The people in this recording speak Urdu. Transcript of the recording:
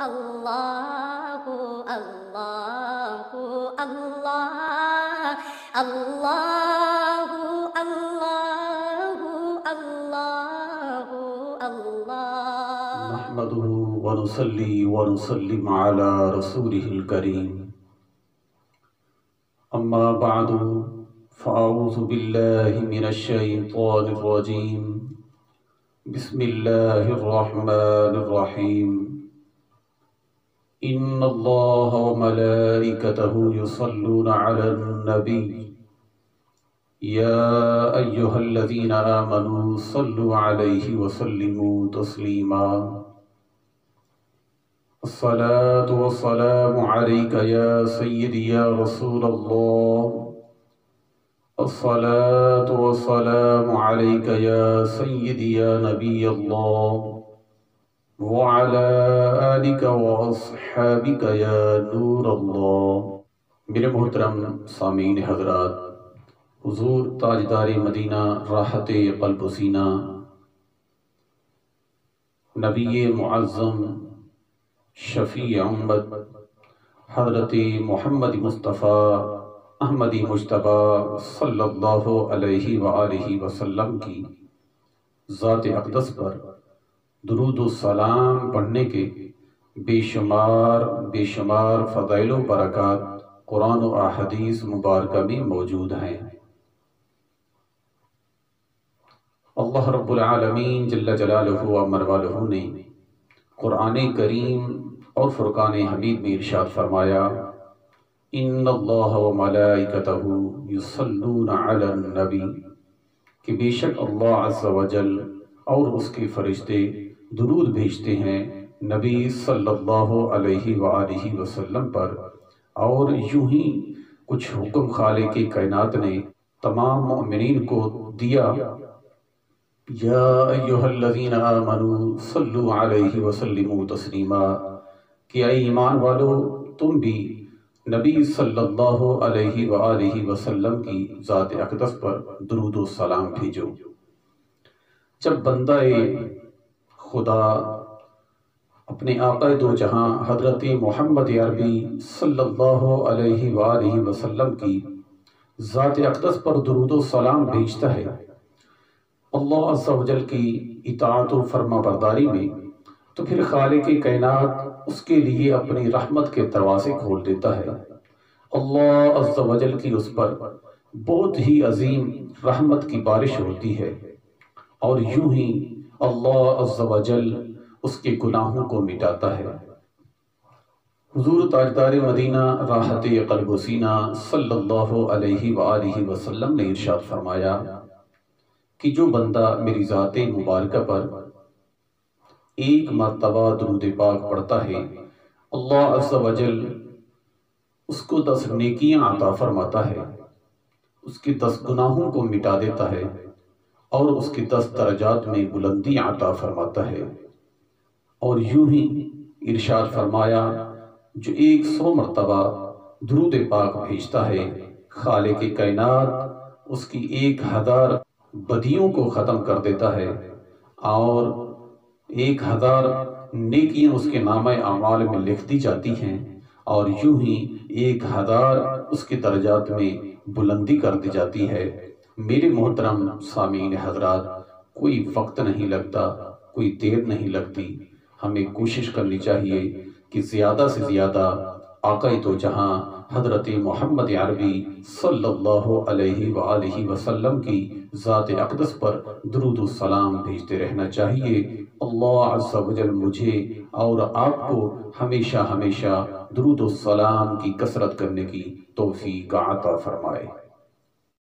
اللہ اللہ اللہ اللہ اللہ اللہ اللہ نحمده ونصلي ونسلم على رسوله الكريم أما بعد فأعوذ بالله من الشيطان الرجيم بسم الله الرحمن الرحيم إن الله وملائكته يصلون على النبي يا أيها الذين آمنوا صلوا عليه وسلموا تسليما الصلاة والسلام عليك يا سيدي يا رسول الله الصلاة والسلام عليك يا سيدي يا نبي الله وعلى آلك وأصحابك يا نور الله۔ میرے محترم سامعین حضرات، حضور تاجدار مدینہ راحت قلب و سینہ نبی معظم شفیع امت حضرت محمد مصطفیٰ احمدی مجتبیٰ صلی اللہ علیہ وآلہ وسلم کی ذات اقدس پر درود و سلام پڑھنے کے بے شمار فضائل و برکات قرآن و احادیث مبارکہ میں موجود ہیں۔ اللہ رب العالمین جل جلالہ و مروالہ نے قرآن کریم اور فرقان حمید میں ارشاد فرمایا، ان اللہ و ملائکتہ یصلون علی النبی، کہ بے شک اللہ عز و جل اور اس کے فرشتے درود بھیجتے ہیں نبی صلی اللہ علیہ وآلہ وسلم پر، اور یوں ہی کچھ حکم خالق کائنات نے تمام مؤمنین کو دیا، یا ایہا الذین آمنوا صلوا علیہ وسلموا تسلیما، کہ اے ایمان والو تم بھی نبی صلی اللہ علیہ وآلہ وسلم کی ذات اقدس پر درود و سلام بھیجو۔ جب بندہ خدا اپنے آقا دو جہاں حضرت محمد عربی صلی اللہ علیہ وآلہ وسلم کی ذات اقدس پر درود و سلام بھیجتا ہے، اللہ عز و جل کی اطاعت و فرما برداری میں، تو پھر خالق کائنات اس کے لیے اپنی رحمت کے دروازے کھول دیتا ہے۔ اللہ عز و جل کی اس پر بہت ہی عظیم رحمت کی بارش ہوتی ہے، اور یوں ہی اللہ عز و جل اس کے گناہوں کو مٹاتا ہے۔ حضور تاجدار مدینہ راحت قلب و سینہ صلی اللہ علیہ وآلہ وسلم نے ارشاد فرمایا کہ جو بندہ میری ذات مبارکہ پر ایک مرتبہ درود پاک پڑھتا ہے، اللہ عز و جل اس کو 10 نیکیاں عطا فرماتا ہے، اس کے 10 گناہوں کو مٹا دیتا ہے، اور اس کے 10 درجات میں بلندی عطا فرماتا ہے۔ اور یوں ہی ارشاد فرمایا، جو 100 مرتبہ درود پاک بھیجتا ہے، خالق کائنات اس کی 1000 بدیوں کو ختم کر دیتا ہے، اور 1000 نیکیاں اس کے نامہ اعمال میں لکھ دی جاتی ہیں، اور یوں ہی 1000 اس کے درجات میں بلندی کر دی جاتی ہے۔ میرے محترم سامعین حضرات، کوئی وقت نہیں لگتا، کوئی دیر نہیں لگتی، ہمیں کوشش کرنی چاہیے کہ زیادہ سے زیادہ آقا دو جہاں حضرت محمد عربی صلی اللہ علیہ وآلہ وسلم کی ذات اقدس پر درود و سلام بھیجتے رہنا چاہیے۔ اللہ عز و جل مجھے اور آپ کو ہمیشہ درود و سلام کی کثرت کرنے کی توفیق عطا فرمائے۔